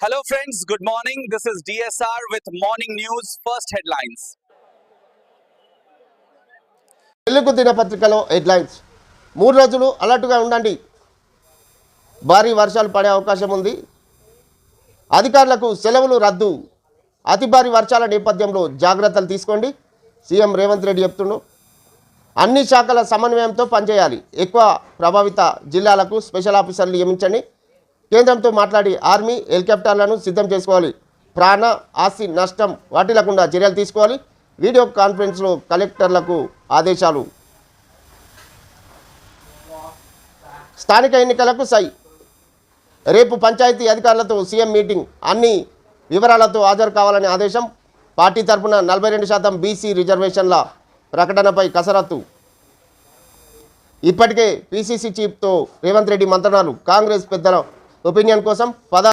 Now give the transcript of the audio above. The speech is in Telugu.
Hello friends, good morning. This is DSR with Morning News. First headlines. Telugu దినపత్రికలో హెడ్లైన్స్ 3 రోజులు అలర్ట్గా ఉండండి. భారీ వర్షాలు పడే అవకాశం ఉంది. అధికారులకు సెలవులు రద్దు. అతి భారీ వర్షాల నేపథ్యంలో జాగ్రత్తలు తీసుకోండి. సీఎం రేవంత్ రెడ్డి చెప్తున్నారు. అన్ని శాఖల సమన్వయంతో పనిచేయాలి. ఎక్కువ ప్రభావిత జిల్లాలకు స్పెషల్ ఆఫీసర్లు నియమించండి. కేంద్రంతో మాట్లాడి ఆర్మీ హెలికాప్టర్లను సిద్ధం చేసుకోవాలి. ప్రాణ ఆస్తి నష్టం వాటిల్లకుండా చర్యలు తీసుకోవాలి. వీడియో కాన్ఫరెన్స్లో కలెక్టర్లకు ఆదేశాలు. స్థానిక ఎన్నికలకు రేపు పంచాయతీ అధికారులతో సీఎం మీటింగ్. అన్ని వివరాలతో హాజరు కావాలని ఆదేశం. పార్టీ తరఫున 42% బీసీ రిజర్వేషన్ల ప్రకటనపై కసరత్తు. ఇప్పటికే పీసీసీ చీఫ్తో రేవంత్ రెడ్డి మంత్రణాలు. కాంగ్రెస్ పెద్దల ఒపీనియన్ కోసం